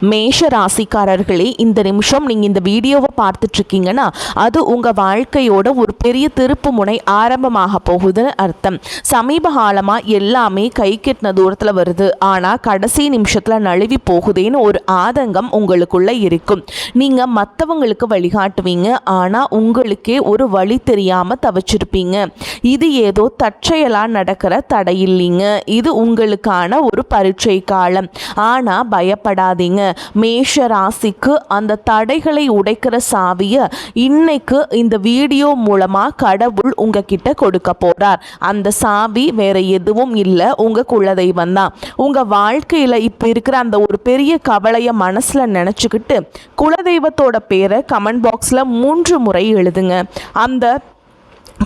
மேஷ ராசிக்காரர்களே, இந்த நிமிஷம் நீங்கள் இந்த வீடியோவை பார்த்துட்ருக்கீங்கன்னா அது உங்கள் வாழ்க்கையோட ஒரு பெரிய திருப்பு முனை ஆரம்பமாக போகுதுன்னு அர்த்தம். சமீப காலமாக எல்லாமே கை கெட்டின தூரத்தில் வருது, ஆனால் கடைசி நிமிஷத்தில் நழுவி போகுதேன்னு ஒரு ஆதங்கம் உங்களுக்குள்ளே இருக்கும். நீங்கள் மற்றவங்களுக்கு வழிகாட்டுவீங்க, ஆனால் உங்களுக்கே ஒரு வழி தெரியாமல் தவிச்சிருப்பீங்க. இது ஏதோ தற்செயலாக நடக்கிற தடையில்லைங்க, இது உங்களுக்கான ஒரு பரீட்சை காலம். ஆனால் பயப்படாதீங்க. மேஷ ராசிக்கு அந்த தடைகளை உடைக்கிற சாவியை இன்னைக்கு இந்த வீடியோ மூலமா கடவுள் உங்ககிட்ட கொடுக்க போறார். அந்த சாவி வேற எதுவும் இல்லை, உங்க குலதெய்வம் தான். உங்க வாழ்க்கையில இப்ப இருக்கிற அந்த ஒரு பெரிய கவலைய மனசுல நினைச்சுக்கிட்டு குலதெய்வத்தோட பேரை கமெண்ட் பாக்ஸ்ல 3 முறை எழுதுங்க. அந்த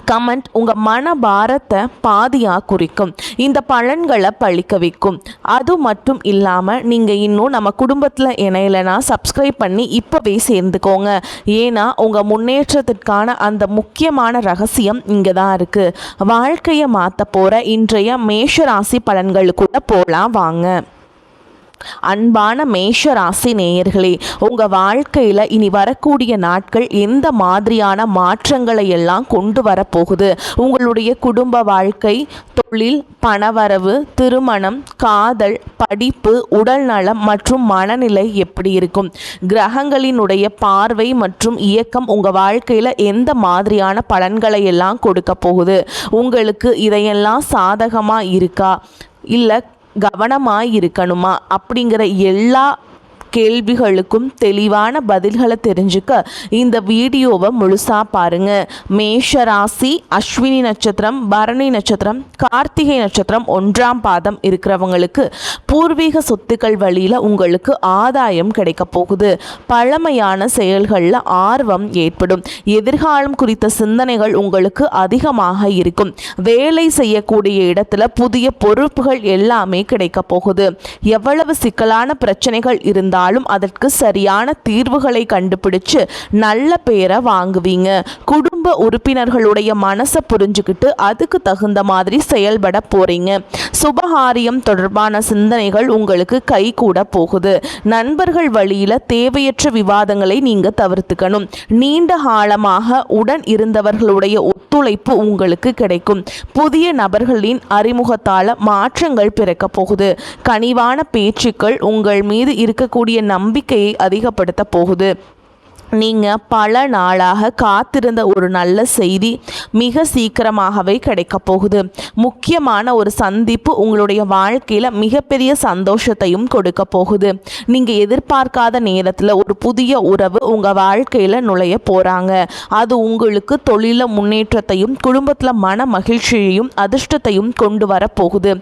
கமெண்ட் உங்கள் மன பாரத்தை பாதியாக குறிக்கும், இந்த பலன்களை பழிக்க வைக்கும். அது மட்டும் இல்லாமல் நீங்கள் இன்னும் நம்ம குடும்பத்தில் இணையலைன்னா சப்ஸ்கிரைப் பண்ணி இப்போவே சேர்ந்துக்கோங்க. ஏன்னா உங்கள் முன்னேற்றத்திற்கான அந்த முக்கியமான ரகசியம் இங்கே தான் இருக்குது. வாழ்க்கையை மாற்ற போகிற இன்றைய மேஷ ராசி பலன்களுக்குள்ள போகலாம் வாங்க. அன்பான மேஷ ராசி நேயர்களே, உங்கள் வாழ்க்கையில் இனி வரக்கூடிய நாட்கள் எந்த மாதிரியான மாற்றங்களை எல்லாம் கொண்டு வரப்போகுது? உங்களுடைய குடும்ப வாழ்க்கை, தொழில், பணவரவு, திருமணம், காதல், படிப்பு, உடல் நலம் மற்றும் மனநிலை எப்படி இருக்கும்? கிரகங்களினுடைய பார்வை மற்றும் இயக்கம் உங்கள் வாழ்க்கையில் எந்த மாதிரியான பலன்களை எல்லாம் கொடுக்க போகுது? உங்களுக்கு இதையெல்லாம் சாதகமாக இருக்கா, இல்லை கவனமாக இருக்கணுமா அப்படிங்கிற எல்லா கேள்விகளுக்கும் தெளிவான பதில்களை தெரிஞ்சுக்க இந்த வீடியோவை முழுசாக பாருங்கள். மேஷ ராசி அஸ்வினி நட்சத்திரம், பரணி நட்சத்திரம், கார்த்திகை நட்சத்திரம் 1ஆம் பாதம் இருக்கிறவங்களுக்கு பூர்வீக சொத்துக்கள் வழியில் உங்களுக்கு ஆதாயம் கிடைக்க போகுது. பழமையான செயல்களில் ஆர்வம் ஏற்படும். எதிர்காலம் குறித்த சிந்தனைகள் உங்களுக்கு அதிகமாக இருக்கும். வேலை செய்யக்கூடிய இடத்துல புதிய பொறுப்புகள் எல்லாமே கிடைக்க போகுது. எவ்வளவு சிக்கலான பிரச்சனைகள் இருந்தால் அதற்கு சரியான தீர்வுகளை கண்டுபிடிச்சு நல்ல பேரை வாங்குவீங்க. குடும்ப உறுப்பினர்களுடைய மனசை புரிஞ்சுக்கிட்டு அதுக்கு தகுந்த மாதிரி செயல்பட போறீங்க. சுபகாரியம் தொடர்பான சிந்தனைகள் உங்களுக்கு கை கூட போகுது. நண்பர்கள் வழியில தேவையற்ற விவாதங்களை நீங்க தவிர்த்துக்கணும். நீண்ட காலமாக உடன் இருந்தவர்களுடைய ஒத்துழைப்பு உங்களுக்கு கிடைக்கும். புதிய நபர்களின் அறிமுகத்தால மாற்றங்கள் பிறக்க போகுது. கனிவான பேச்சுக்கள் உங்கள் மீது இருக்கக்கூடிய நம்பிக்கையை அதிகப்படுத்த போகுது. நீங்கள் பல நாளாக காத்திருந்த ஒரு நல்ல செய்தி மிக சீக்கிரமாகவே கிடைக்க போகுது. முக்கியமான ஒரு சந்திப்பு உங்களுடைய வாழ்க்கையில் மிகப்பெரிய சந்தோஷத்தையும் கொடுக்க போகுது. நீங்கள் எதிர்பார்க்காத நேரத்தில் ஒரு புதிய உறவு உங்கள் வாழ்க்கையில் நுழைய போகிறாங்க. அது உங்களுக்கு தொழில முன்னேற்றத்தையும் குடும்பத்தில் மன மகிழ்ச்சியையும் அதிர்ஷ்டத்தையும் கொண்டு வர போகுது.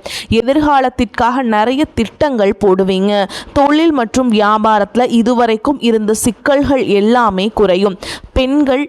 எதிர்காலத்திற்காக நிறைய திட்டங்கள் போடுவீங்க. தொழில் மற்றும் வியாபாரத்தில் இதுவரைக்கும் இருந்த சிக்கல்கள் எல்லாமே குறையும். பெண்கள்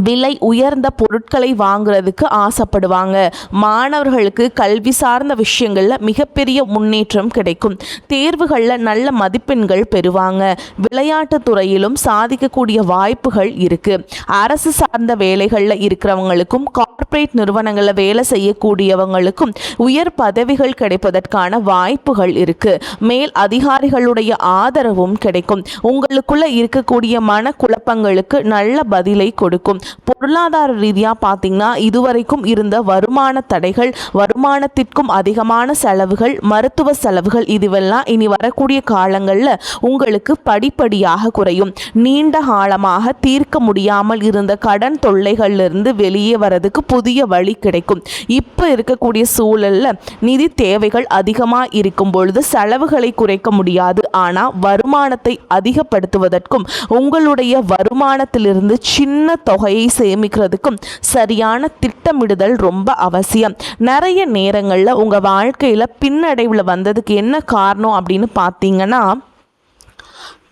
விலை உயர்ந்த பொருட்களை வாங்குறதுக்கு ஆசைப்படுவாங்க. மாணவர்களுக்கு கல்வி சார்ந்த விஷயங்களில் மிகப்பெரிய முன்னேற்றம் கிடைக்கும். தேர்வுகளில் நல்ல மதிப்பெண்கள் பெறுவாங்க. விளையாட்டு துறையிலும் சாதிக்கக்கூடிய வாய்ப்புகள் இருக்கு. அரசு சார்ந்த வேலைகளில் இருக்கிறவங்களுக்கும் கார்ப்பரேட் நிறுவனங்களில் வேலை செய்யக்கூடியவங்களுக்கும் உயர் பதவிகள் கிடைப்பதற்கான வாய்ப்புகள் இருக்கு. மேல் அதிகாரிகளுடைய ஆதரவும் கிடைக்கும். உங்களுக்குள்ள இருக்கக்கூடிய மனக்குழப்பங்களுக்கு நல்ல பதிலை கொடுக்கும். பொருளாதார ரீதியாக பார்த்தீங்கன்னா இதுவரைக்கும் இருந்த வருமான தடைகள், வருமானத்திற்கும் அதிகமான செலவுகள், மருத்துவ செலவுகள் இதுவெல்லாம் இனி வரக்கூடிய காலங்களில் உங்களுக்கு படிப்படியாக குறையும். நீண்ட காலமாக தீர்க்க முடியாமல் இருந்த கடன் தொல்லைகளிலிருந்து வெளியே வரதுக்கு புதிய வழி கிடைக்கும். இப்போ இருக்கக்கூடிய சூழலில் நிதி தேவைகள் அதிகமாக இருக்கும் பொழுது செலவுகளை குறைக்க முடியாது. ஆனால் வருமானத்தை அதிகப்படுத்துவதற்கும் உங்களுடைய வருமானத்திலிருந்து சின்ன தொகையை சேமிக்கிறதுக்கும் சரியான திட்டமிடுதல் ரொம்ப அவசியம். நிறைய நேரங்களில் உங்கள் வாழ்க்கையில் பின்னடைவில் வந்ததுக்கு என்ன காரணம் அப்படின்னு பார்த்தீங்கன்னா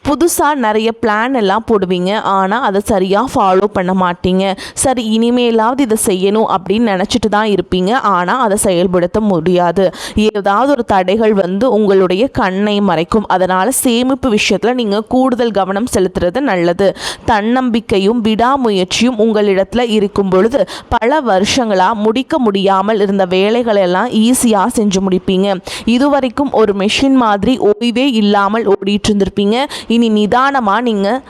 புதுசாக நிறைய பிளான் எல்லாம் போடுவீங்க, ஆனால் அதை சரியாக ஃபாலோ பண்ண மாட்டீங்க. சரி இனிமேலாவது இதை செய்யணும் அப்படின்னு நினச்சிட்டு தான் இருப்பீங்க, ஆனால் அதை செயல்படுத்த முடியாது. ஏதாவது ஒரு தடைகள் வந்து உங்களுடைய கண்ணை மறைக்கும். அதனால் சேமிப்பு விஷயத்தில் நீங்கள் கூடுதல் கவனம் செலுத்துறது நல்லது. தன்னம்பிக்கையும் விடாமுயற்சியும் உங்களிடத்தில் இருக்கும் பொழுது பல வருஷங்களாக முடிக்க முடியாமல் இருந்த வேலைகளெல்லாம் ஈஸியாக செஞ்சு முடிப்பீங்க. இதுவரைக்கும் ஒரு மெஷின் மாதிரி ஓய்வே இல்லாமல் ஓடிட்டு இருந்திருப்பீங்க. இனி நிதானமாக நீங்கள்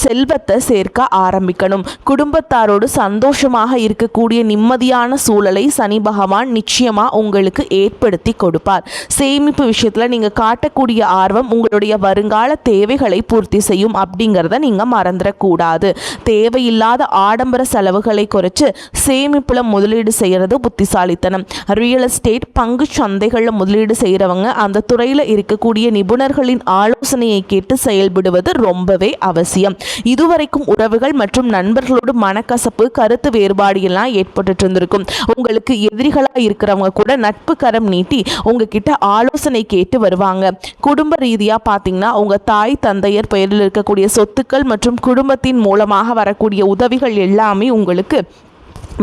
செல்வத்தை சேர்க்க ஆரம்பிக்கணும். குடும்பத்தாரோடு சந்தோஷமாக இருக்கக்கூடிய நிம்மதியான சூழலை சனி பகவான் நிச்சயமாக உங்களுக்கு ஏற்படுத்தி கொடுப்பார். சேமிப்பு விஷயத்தில் நீங்கள் காட்டக்கூடிய ஆர்வம் உங்களுடைய வருங்கால தேவைகளை பூர்த்தி செய்யும் அப்படிங்கிறத நீங்கள் மறந்துடக்கூடாது. தேவையில்லாத ஆடம்பர செலவுகளை குறைச்சு சேமிப்பில் முதலீடு செய்கிறது புத்திசாலித்தனம். ரியல் எஸ்டேட், பங்கு சந்தைகளில் முதலீடு செய்கிறவங்க அந்த துறையில் இருக்கக்கூடிய நிபுணர்களின் ஆலோசனையை கேட்டு செயல்படுவது ரொம்பவே அவசியம். இதுவரைக்கும் உறவுகள் மற்றும் நண்பர்களோடு மனக்கசப்பு, கருத்து வேறுபாடு எல்லாம் ஏற்பட்டு இருந்திருக்கும். உங்களுக்கு எதிரிகளாக இருக்கிறவங்க கூட நட்பு கரம் நீட்டி உங்ககிட்ட ஆலோசனை கேட்டு வருவாங்க. குடும்ப ரீதியாக பார்த்தீங்கன்னா உங்கள் தாய் தந்தையர் பெயரில் இருக்கக்கூடிய சொத்துக்கள் மற்றும் குடும்பத்தின் மூலமாக வரக்கூடிய உதவிகள் எல்லாமே உங்களுக்கு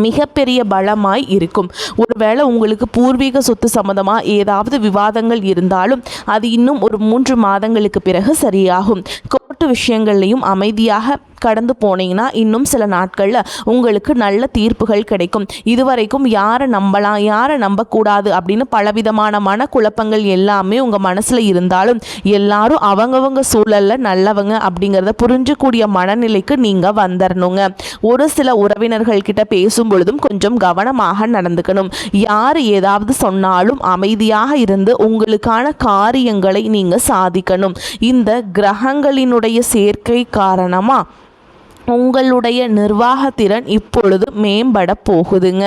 மிகப்பெரிய பலமாய் இருக்கும். ஒருவேளை உங்களுக்கு பூர்வீக சொத்து சம்பந்தமாக ஏதாவது விவாதங்கள் இருந்தாலும் அது இன்னும் ஒரு 3 மாதங்களுக்கு பிறகு சரியாகும். கோர்ட்டு விஷயங்கள்லையும் அமைதியாக கடந்து போனீங்கன்னா இன்னும் சில நாட்களில் உங்களுக்கு நல்ல தீர்ப்புகள் கிடைக்கும். இதுவரைக்கும் யாரை நம்பலாம் யாரை நம்பக்கூடாது அப்படின்னு பலவிதமான மனக்குழப்பங்கள் எல்லாமே உங்கள் மனசில் இருந்தாலும் எல்லாரும் அவங்கவங்க சூழலில் நல்லவங்க அப்படிங்கிறத புரிஞ்சக்கூடிய மனநிலைக்கு நீங்கள் வந்துடணுங்க. ஒரு சில உறவினர்கள் கிட்ட பேசும் பொழுதும் கொஞ்சம் கவனமாக நடந்துக்கணும். யார் ஏதாவது சொன்னாலும் அமைதியாக இருந்து உங்களுக்கான காரியங்களை நீங்கள் சாதிக்கணும். இந்த கிரகங்களினுடைய சேர்க்கை காரணமாக உங்களுடைய நிர்வாகத்திறன் இப்பொழுது மேம்பட போகுதுங்க.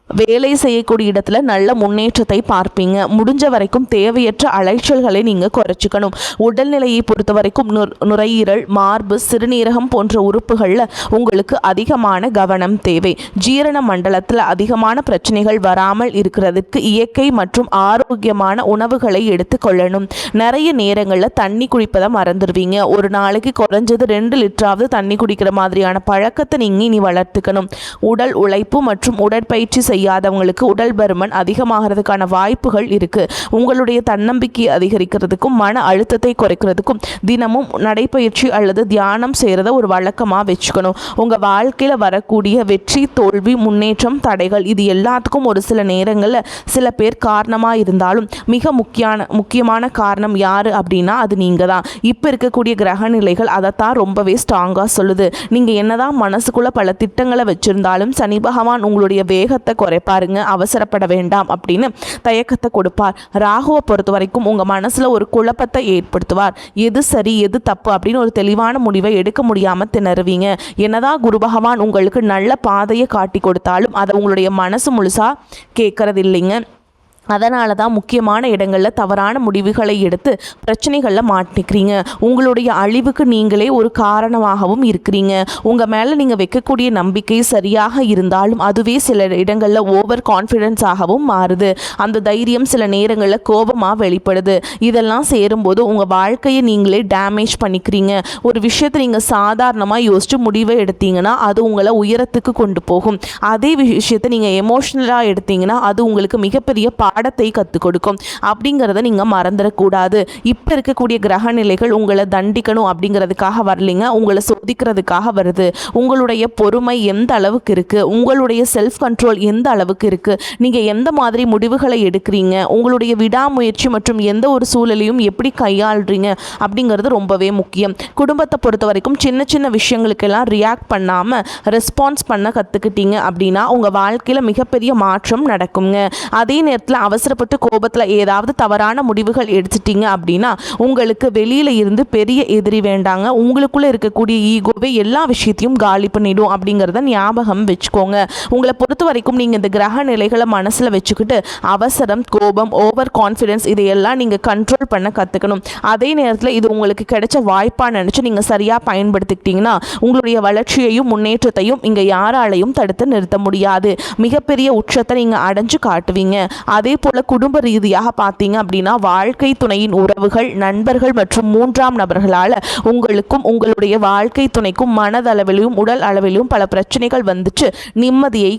வேலை செய்யக்கூடிய இடத்துல நல்ல முன்னேற்றத்தை பார்ப்பீங்க. முடிஞ்ச வரைக்கும் தேவையற்ற அலைச்சல்களை நீங்கள் குறைச்சிக்கணும். உடல்நிலையை பொறுத்த வரைக்கும் நுரையீரல், மார்பு, சிறுநீரகம் போன்ற உறுப்புகளில் உங்களுக்கு அதிகமான கவனம் தேவை. ஜீரண மண்டலத்தில் அதிகமான பிரச்சனைகள் வராமல் இருக்கிறதுக்கு இயற்கை மற்றும் ஆரோக்கியமான உணவுகளை எடுத்துக்கொள்ளணும். நிறைய நேரங்களில் தண்ணி குடிப்பதை மறந்துடுவீங்க. ஒரு நாளைக்கு குறைஞ்சது 2 லிட்டராவது தண்ணி குடிக்கிற மாதிரியான பழக்கத்தை நீங்கள் இனி வளர்த்துக்கணும். உடல் உழைப்பு மற்றும் உடற்பயிற்சி செய்யாதவங்களுக்கு உடல் பருமன் அதிகமாகிறதுக்கான வாய்ப்புகள் இருக்கு. உங்களுடைய தன்னம்பிக்கை அதிகரிக்கிறதுக்கும் மன அழுத்தத்தை குறைக்கிறதுக்கும் தினமும் நடைப்பயிற்சி அல்லது தியானம் செய்கிறத ஒரு வழக்கமாக வச்சுக்கணும். உங்கள் வாழ்க்கையில் வரக்கூடிய வெற்றி, தோல்வி, முன்னேற்றம், தடைகள் இது எல்லாத்துக்கும் ஒரு சில நேரங்களில் சில பேர் காரணமாக இருந்தாலும் மிக முக்கியமான காரணம் யார் அப்படின்னா அது நீங்கள் தான். இப்போ இருக்கக்கூடிய கிரக நிலைகள் அதைத்தான் ரொம்பவே ஸ்ட்ராங்காக சொல்லுது. நீங்கள் என்னதான் மனசுக்குள்ளே பல திட்டங்களை வச்சுருந்தாலும் சனி பகவான் உங்களுடைய வேகத்தை குறைப்பாருங்க. அவசரப்பட வேண்டாம் அப்படின்னு தயக்கத்தை கொடுப்பார். ராகுவை பொறுத்த வரைக்கும் உங்கள் மனசில் ஒரு குழப்பத்தை ஏற்படுத்துவார். எது சரி எது தப்பு அப்படின்னு ஒரு தெளிவான முடிவை எடுக்க முடியாமல் திணறுவீங்க. என்னதான் குரு பகவான் உங்களுக்கு நல்ல பாதையை காட்டி கொடுத்தாலும் அதை உங்களுடைய மனசு முழுசாக கேட்கறது இல்லைங்க. அதனால தான் முக்கியமான இடங்களில் தவறான முடிவுகளை எடுத்து பிரச்சனைகளில் மாட்டிக்கிறீங்க. உங்களுடைய அழிவுக்கு நீங்களே ஒரு காரணமாகவும் இருக்கிறீங்க. உங்கள் மேலே நீங்கள் வைக்கக்கூடிய நம்பிக்கை சரியாக இருந்தாலும் அதுவே சில இடங்களில் ஓவர் கான்ஃபிடென்ஸாகவும் மாறுது. அந்த தைரியம் சில நேரங்களில் கோபமாக வெளிப்படுது. இதெல்லாம் சேரும்போது உங்கள் வாழ்க்கையை நீங்களே டேமேஜ் பண்ணிக்கிறீங்க. ஒரு விஷயத்தை நீங்கள் சாதாரணமாக யோசித்து முடிவை எடுத்தீங்கன்னா அது உங்களை உயரத்துக்கு கொண்டு போகும். அதே விஷயத்தை நீங்கள் எமோஷ்னலாக எடுத்தீங்கன்னா அது உங்களுக்கு மிகப்பெரிய பாடத்தை கற்றுக் கொடுக்கும். அப்படிங்கிறத நீங்கள் மறந்துடக்கூடாது. இப்போ இருக்கக்கூடிய கிரக நிலைகள் உங்களை தண்டிக்கணும் அப்படிங்கிறதுக்காக வரலைங்க, உங்களை சோதிக்கிறதுக்காக வருது. உங்களுடைய பொறுமை எந்த அளவுக்கு இருக்குது, உங்களுடைய செல்ஃப் கண்ட்ரோல் எந்த அளவுக்கு இருக்குது, நீங்கள் எந்த மாதிரி முடிவுகளை எடுக்கிறீங்க, உங்களுடைய விடாமுயற்சி மற்றும் எந்த ஒரு சூழலையும் எப்படி கையாளுறீங்க அப்படிங்கிறது ரொம்பவே முக்கியம். குடும்பத்தை பொறுத்த வரைக்கும் சின்ன சின்ன விஷயங்களுக்கெல்லாம் ரியாக்ட் பண்ணாமல் ரெஸ்பான்ஸ் பண்ண கற்றுக்கிட்டீங்க அப்படின்னா உங்கள் வாழ்க்கையில் மிகப்பெரிய மாற்றம் நடக்குங்க. அதே நேரத்தில் அவசரப்பட்டு கோபத்தில் ஏதாவது தவறான முடிவுகள் எடுத்துட்டீங்க அப்படின்னா உங்களுக்கு வெளியில் இருந்து பெரிய எதிரி வேண்டாங்க. உங்களுக்குள்ளே இருக்கக்கூடிய ஈகோவே எல்லா விஷயத்தையும் காலி பண்ணிடும் அப்படிங்கிறத ஞாபகம் வச்சுக்கோங்க. உங்களை பொறுத்த வரைக்கும் நீங்கள் இந்த கிரக நிலைகளை மனசில் வச்சுக்கிட்டு அவசரம், கோபம், ஓவர் கான்ஃபிடென்ஸ் இதையெல்லாம் நீங்கள் கண்ட்ரோல் பண்ண கற்றுக்கணும். அதே நேரத்தில் இது உங்களுக்கு கிடைச்ச வாய்ப்பாக நினச்சி நீங்கள் சரியாக பயன்படுத்திக்கிட்டீங்கன்னா உங்களுடைய வளர்ச்சியையும் முன்னேற்றத்தையும் இங்கே யாராலையும் தடுத்து நிறுத்த முடியாது. மிகப்பெரிய உச்சத்தை நீங்கள் அடைஞ்சு காட்டுவீங்க. அதே அதே போல் குடும்ப ரீதியாக பார்த்தீங்க அப்படின்னா வாழ்க்கை துணையின் உறவுகள், நண்பர்கள் மற்றும் 3ஆம் நபர்களால் உங்களுக்கும் உங்களுடைய வாழ்க்கை துணைக்கும் மனதளவிலும் உடல் அளவிலும் பல பிரச்சனைகள் வந்துச்சு நிம்மதியை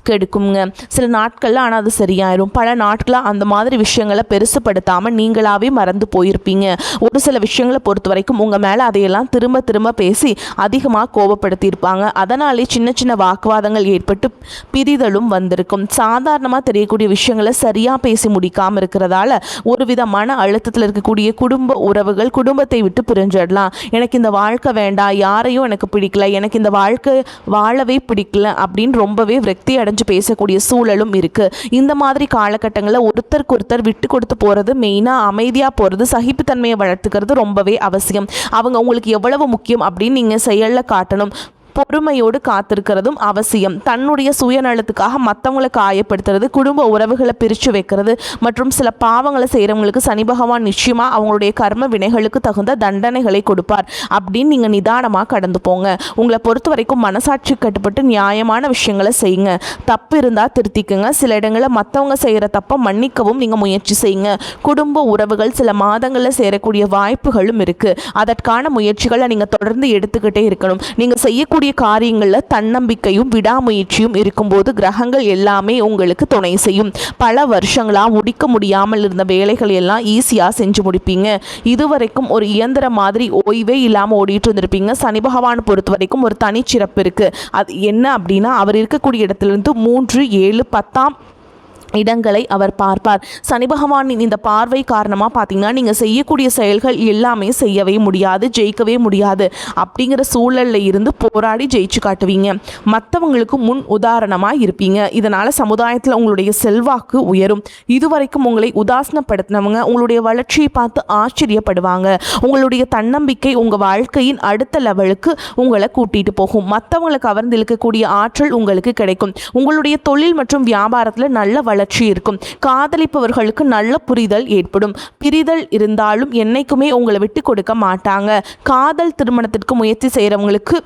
கெடுக்குங்க சில நாட்களில். ஆனால் அது சரியாயிரும். பல நாட்களாக அந்த மாதிரி விஷயங்களை பெருசுப்படுத்தாமல் நீங்களாகவே மறந்து போயிருப்பீங்க. ஒரு சில விஷயங்களை பொறுத்த வரைக்கும் உங்கள் மேலே அதையெல்லாம் திரும்ப திரும்ப பேசி அதிகமாக கோபப்படுத்தியிருப்பாங்க. அதனாலே சின்ன சின்ன வாக்குவாதங்கள் ஏற்பட்டு பிரிதலும் வந்திருக்கும். சாதாரணமாக தெரியக்கூடிய விஷயங்களை சரியாக பேசி முடிக்காமல் இருக்கிறதால ஒருவித மன அழுத்தத்தில் இருக்கக்கூடிய குடும்ப உறவுகள் குடும்பத்தை விட்டு பிரிஞ்சிடலாம். எனக்கு இந்த வாழ்க்கை வேண்டாம், யாரையும் எனக்கு பிடிக்கல, எனக்கு இந்த வாழ்க்கை வாழவே பிடிக்கல அப்படின்னு ரொம்பவே விரக்தி அடைஞ்சு பேசக்கூடிய சூழலும் இருக்கு. இந்த மாதிரி காலகட்டங்களில் ஒருத்தருக்கு ஒருத்தர் விட்டு கொடுத்து போறது, மெயினா அமைதியா போறது, சகிப்புத்தன்மையை வளர்த்துக்கிறது ரொம்பவே அவசியம். அவங்க உங்களுக்கு எவ்வளவு முக்கியம் அப்படின்னு நீங்க செயல்ல காட்டணும். பொறுமையோடு காத்திருக்கிறதும் அவசியம். தன்னுடைய சுயநலத்துக்காக மற்றவங்களை காயப்படுத்துறது, குடும்ப உறவுகளை பிரித்து வைக்கிறது மற்றும் சில பாவங்களை செய்கிறவங்களுக்கு சனி பகவான் நிச்சயமாக அவங்களுடைய கர்ம வினைகளுக்கு தகுந்த தண்டனைகளை கொடுப்பார் அப்படின்னு நீங்கள் நிதானமாக கடந்து போங்க. உங்களை பொறுத்த வரைக்கும் மனசாட்சி கட்டுப்பட்டு நியாயமான விஷயங்களை செய்யுங்க. தப்பு இருந்தால் திருத்திக்குங்க. சில இடங்களில் மற்றவங்க செய்கிற தப்பை மன்னிக்கவும் நீங்கள் முயற்சி செய்யுங்க. குடும்ப உறவுகள் சில மாதங்களில் சேரக்கூடிய வாய்ப்புகளும் இருக்குது. அதற்கான முயற்சிகளை நீங்கள் தொடர்ந்து எடுத்துக்கிட்டே இருக்கணும். நீங்கள் செய்யக்கூடிய காரியங்களில் தன்னம்பிக்கையும் விடாமுயற்சியும் இருக்கும்போது கிரகங்கள் எல்லாமே உங்களுக்கு துணை செய்யும். பல வருஷங்களாக முடிக்க முடியாமல் இருந்த வேலைகள் எல்லாம் ஈஸியாக செஞ்சு முடிப்பீங்க. இதுவரைக்கும் ஒரு இயந்திர மாதிரி ஓய்வே இல்லாமல் ஓடிட்டு இருந்திருப்பீங்க. சனி பகவான் பொறுத்த வரைக்கும் ஒரு தனிச்சிறப்பு இருக்குது. அது என்ன அப்படின்னா, அவர் இருக்கக்கூடிய இடத்துலேருந்து 3, 7, 10ஆம் இடங்களை அவர் பார்ப்பார். சனி பகவானின் இந்த பார்வை காரணமாக பார்த்தீங்கன்னா நீங்கள் செய்யக்கூடிய செயல்கள் எல்லாமே செய்யவே முடியாது, ஜெயிக்கவே முடியாது. அப்படிங்கிற சூழலில் இருந்து போராடி ஜெயிச்சு காட்டுவீங்க. மற்றவங்களுக்கு முன் உதாரணமாக இருப்பீங்க. இதனால் சமுதாயத்தில் உங்களுடைய செல்வாக்கு உயரும். இதுவரைக்கும் உங்களை உதாசனப்படுத்தினவங்க உங்களுடைய வளர்ச்சியை பார்த்து ஆச்சரியப்படுவாங்க. உங்களுடைய தன்னம்பிக்கை உங்கள் வாழ்க்கையின் அடுத்த லெவலுக்கு உங்களை கூட்டிகிட்டு போகும். மற்றவங்களை கவர்ந்து இழுக்கக்கூடிய ஆற்றல் உங்களுக்கு கிடைக்கும். உங்களுடைய தொழில் மற்றும் வியாபாரத்தில் நல்ல வளர்ச்சி இருக்கும். காதலிப்பவர்களுக்கு நல்ல புரிதல் ஏற்படும். பிரிதல் இருந்தாலும் என்னைக்குமே உங்களை விட்டு கொடுக்க மாட்டாங்க. காதல் திருமணத்திற்கு முயற்சி செய்கிறவங்களுக்கு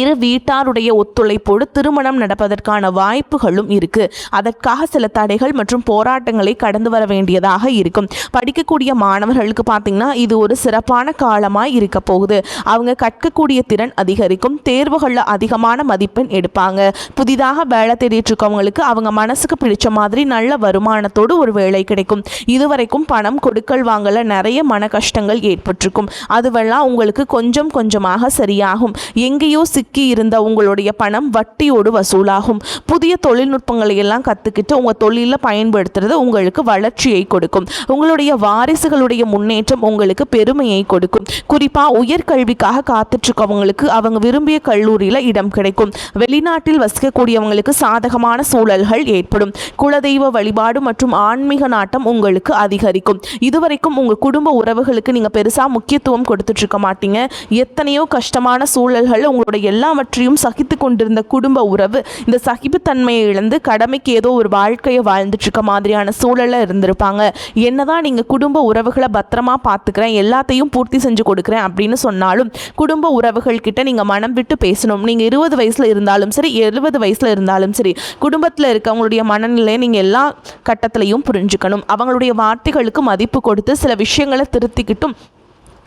இரு வீட்டாருடைய ஒத்துழைப்போடு திருமணம் நடப்பதற்கான வாய்ப்புகளும் இருக்கு. அதற்காக சில தடைகள் மற்றும் போராட்டங்களை கடந்து வர வேண்டியதாக இருக்கும். படிக்கக்கூடிய மாணவர்களுக்கு பார்த்தீங்கன்னா இது ஒரு சிறப்பான காலமாக இருக்க போகுது. அவங்க கற்கக்கூடிய திறன் அதிகரிக்கும். தேர்வுகளில் அதிகமான மதிப்பெண் எடுப்பாங்க. புதிதாக வேலை தேடிட்டு இருக்கவங்களுக்கு அவங்க மனசுக்கு பிடிச்ச மாதிரி நல்ல வருமானத்தோடு ஒரு வேலை கிடைக்கும். இதுவரைக்கும் பணம் கொடுக்கல் வாங்கல நிறைய மன கஷ்டங்கள் ஏற்பட்டிருக்கும். அதுவெல்லாம் உங்களுக்கு கொஞ்சம் கொஞ்சமாக சரியாகும். எங்கேயோ சிக்கி இருந்த உங்களுடைய பணம் வட்டியோடு வசூலாகும். புதிய தொழில்நுட்பங்களை எல்லாம் கற்றுக்கிட்டு உங்கள் தொழிலில் பயன்படுத்துறது உங்களுக்கு வளர்ச்சியை கொடுக்கும். உங்களுடைய வாரிசுகளுடைய முன்னேற்றம் உங்களுக்கு பெருமையை கொடுக்கும். குறிப்பாக உயர்கல்விக்காக காத்துட்ருக்கவங்களுக்கு அவங்க விரும்பிய கல்லூரியில் இடம் கிடைக்கும். வெளிநாட்டில் வசிக்கக்கூடியவங்களுக்கு சாதகமான சூழல்கள் ஏற்படும். குலதெய்வ வழிபாடு மற்றும் ஆன்மீக நாட்டம் உங்களுக்கு அதிகரிக்கும். இதுவரைக்கும் உங்கள் குடும்ப உறவுகளுக்கு நீங்கள் பெருசாக முக்கியத்துவம் கொடுத்துட்ருக்க மாட்டீங்க. எத்தனையோ கஷ்டமான சூழல்கள் உங்களுடைய எல்லாவற்றையும் சகித்து கொண்டிருந்த குடும்ப உறவு இந்த சகிப்புத்தன்மையை இழந்து கடமைக்கு ஏதோ ஒரு வாழ்க்கையை வாழ்ந்துட்டு இருக்க மாதிரியான சூழல்ல இருந்திருப்பாங்க. என்னதான் நீங்க குடும்ப உறவுகளை பத்திரமா பார்த்துக்கிறேன், எல்லாத்தையும் பூர்த்தி செஞ்சு கொடுக்குறேன் அப்படின்னு சொன்னாலும் குடும்ப உறவுகள் கிட்ட நீங்க மனம் விட்டு பேசணும். நீங்க 20 வயசுல இருந்தாலும் சரி, 70 வயசுல இருந்தாலும் சரி, குடும்பத்தில் இருக்கவங்களுடைய மனநிலையை நீங்க எல்லா கட்டத்திலையும் புரிஞ்சுக்கணும். அவங்களுடைய வார்த்தைகளுக்கு மதிப்பு கொடுத்து சில விஷயங்களை திருத்திக்கிட்டும்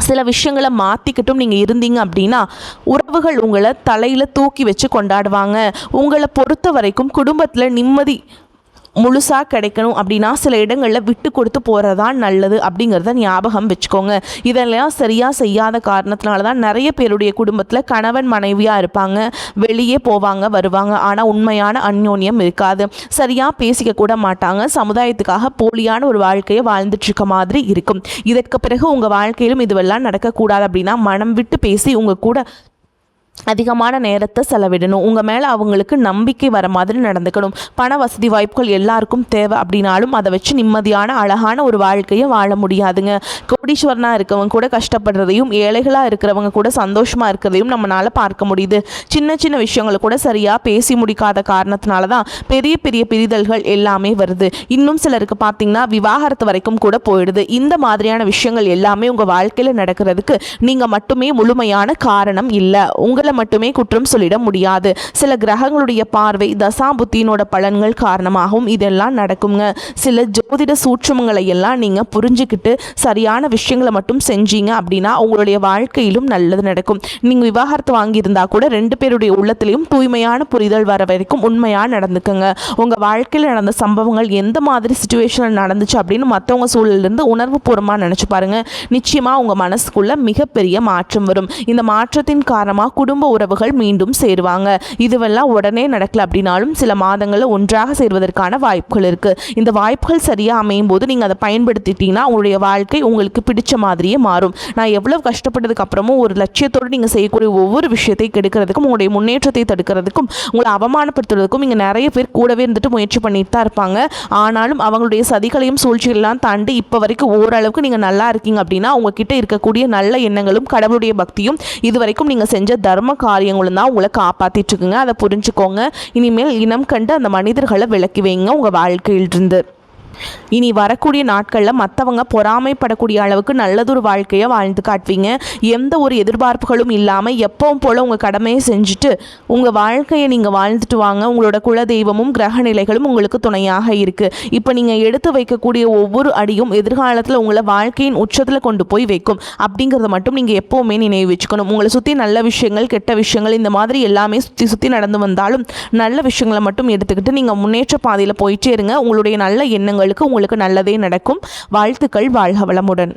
சில விஷயங்களை மாற்றிக்கிட்டும் நீங்கள் இருந்தீங்க அப்படின்னா உறவுகள் உங்களை தலையில் தூக்கி வச்சு கொண்டாடுவாங்க. உங்களை பொறுத்த வரைக்கும் குடும்பத்தில் நிம்மதி முழுசாக கிடைக்கணும் அப்படின்னா சில இடங்களில் விட்டு கொடுத்து போகிறதான் நல்லது அப்படிங்கிறத ஞாபகம் வச்சுக்கோங்க. இதெல்லாம் சரியாக செய்யாத காரணத்தினால தான் நிறைய பேருடைய குடும்பத்தில் கணவன் மனைவியாக இருப்பாங்க, வெளியே போவாங்க வருவாங்க, ஆனால் உண்மையான அந்யோன்யம் இருக்காது. சரியாக பேசிக்க கூட மாட்டாங்க. சமுதாயத்துக்காக போலியான ஒரு வாழ்க்கையை வாழ்ந்துட்டுருக்க மாதிரி இருக்கும். இதற்கு பிறகு உங்கள் வாழ்க்கையிலும் இதுவெல்லாம் நடக்கக்கூடாது அப்படின்னா மனம் விட்டு பேசி உங்கள் கூட அதிகமான நேரத்தை செலவிடணும். உங்கள் மேலே அவங்களுக்கு நம்பிக்கை வர மாதிரி நடந்துக்கணும். பண வசதி வாய்ப்புகள் எல்லாருக்கும் தேவை அப்படின்னாலும் அதை வச்சு நிம்மதியான அழகான ஒரு வாழ்க்கையை வாழ முடியாதுங்க. கோடீஸ்வரனாக இருக்கவங்க கூட கஷ்டப்படுறதையும் ஏழைகளாக இருக்கிறவங்க கூட சந்தோஷமாக இருக்கிறதையும் நம்மளால் பார்க்க முடியுது. சின்ன சின்ன விஷயங்களை கூட சரியாக பேசி முடிக்காத காரணத்தினால தான் பெரிய பெரிய பிரிதல்கள் எல்லாமே வருது. இன்னும் சிலருக்கு பார்த்திங்கன்னா விவாகரத்து வரைக்கும் கூட போயிடுது. இந்த மாதிரியான விஷயங்கள் எல்லாமே உங்கள் வாழ்க்கையில் நடக்கிறதுக்கு நீங்கள் மட்டுமே முழுமையான காரணம் இல்லை. உங்கள் உங்களை மட்டுமே குற்றம் சொல்லிட முடியாது. சில கிரகங்களுடைய பார்வை, தசாபுத்தியினோட பலன்கள் காரணமாகவும் இதெல்லாம் நடக்குங்க. சில ஜோதிட சூட்சுமங்களை எல்லாம் நீங்கள் புரிஞ்சுக்கிட்டு சரியான விஷயங்களை மட்டும் செஞ்சீங்க அப்படின்னா உங்களுடைய வாழ்க்கையிலும் நல்லது நடக்கும். நீங்கள் விவாகரத்து வாங்கியிருந்தா கூட 2 பேருடைய உள்ளத்திலையும் தூய்மையான புரிதல் வர வரைக்கும் உண்மையாக நடந்துக்குங்க. உங்கள் வாழ்க்கையில் நடந்த சம்பவங்கள் எந்த மாதிரி சுச்சுவேஷனில் நடந்துச்சு அப்படின்னு மற்றவங்க சூழலிருந்து உணர்வு பூர்வமாக நினச்சி பாருங்க. நிச்சயமாக உங்கள் மனசுக்குள்ள மிகப்பெரிய மாற்றம் வரும். இந்த மாற்றத்தின் காரணமாக குடும்ப உறவுகள் மீண்டும் சேருவாங்க. இதுவெல்லாம் உடனே நடக்கல அப்படின்னாலும் சில மாதங்களில் ஒன்றாக சேர்வதற்கான வாய்ப்புகள் இருக்கு. இந்த வாய்ப்புகள் சரியாக அமையும் போது நீங்கள் அதை பயன்படுத்திட்டீங்கன்னா உங்களுடைய வாழ்க்கை உங்களுக்கு பிடிச்ச மாதிரியே மாறும். நான் எவ்வளவு கஷ்டப்பட்டதுக்கு அப்புறமும் ஒரு லட்சியத்தோடு நீங்கள் செய்யக்கூடிய ஒவ்வொரு விஷயத்தை கெடுக்கிறதுக்கும் உங்களுடைய முன்னேற்றத்தை தடுக்கிறதுக்கும் உங்களை அவமானப்படுத்துறதுக்கும் இங்கே நிறைய பேர் கூடவே இருந்துட்டு முயற்சி பண்ணிட்டு தான் இருப்பாங்க. ஆனாலும் அவங்களுடைய சதிகளையும் சூழ்ச்சிகளெல்லாம் தாண்டி இப்போ வரைக்கும் ஓரளவுக்கு நீங்கள் நல்லா இருக்கீங்க அப்படின்னா உங்ககிட்ட இருக்கக்கூடிய நல்ல எண்ணங்களும் கடவுளுடைய பக்தியும் இதுவரைக்கும் நீங்கள் செஞ்ச தர்ம காரியங்களும் தான் உங்களை காப்பாற்றிட்டு இருக்குங்க. அதை புரிஞ்சுக்கோங்க. இனிமேல் இனம் கண்டு அந்த மனிதர்களை விலக்கி வைங்க உங்கள் வாழ்க்கையிலிருந்து. இனி வரக்கூடிய நாட்களில் மற்றவங்க பொறாமைப்படக்கூடிய அளவுக்கு நல்லதொரு வாழ்க்கையை வாழ்ந்து காட்டுவீங்க. எந்த ஒரு எதிர்பார்ப்புகளும் இல்லாமல் எப்பவும் போல் உங்கள் கடமையை செஞ்சுட்டு உங்கள் வாழ்க்கையை நீங்கள் வாழ்ந்துட்டு வாங்க. உங்களோட குலதெய்வமும் கிரக நிலைகளும் உங்களுக்கு துணையாக இருக்குது. இப்போ நீங்கள் எடுத்து வைக்கக்கூடிய ஒவ்வொரு அடியும் எதிர்காலத்தில் உங்களை வாழ்க்கையின் உச்சத்தில் கொண்டு போய் வைக்கும் அப்படிங்கிறத மட்டும் நீங்கள் எப்போவுமே நினைவு வச்சுக்கணும். உங்களை சுற்றி நல்ல விஷயங்கள், கெட்ட விஷயங்கள் இந்த மாதிரி எல்லாமே சுற்றி நடந்து வந்தாலும் நல்ல விஷயங்களை மட்டும் எடுத்துக்கிட்டு நீங்கள் முன்னேற்ற பாதையில் போயிட்டே இருங்க. உங்களுடைய நல்ல எண்ணங்களுக்கு உங்களுக்கு நல்லதே நடக்கும். வாழ்த்துக்கள். வாழ்க வளமுடன்.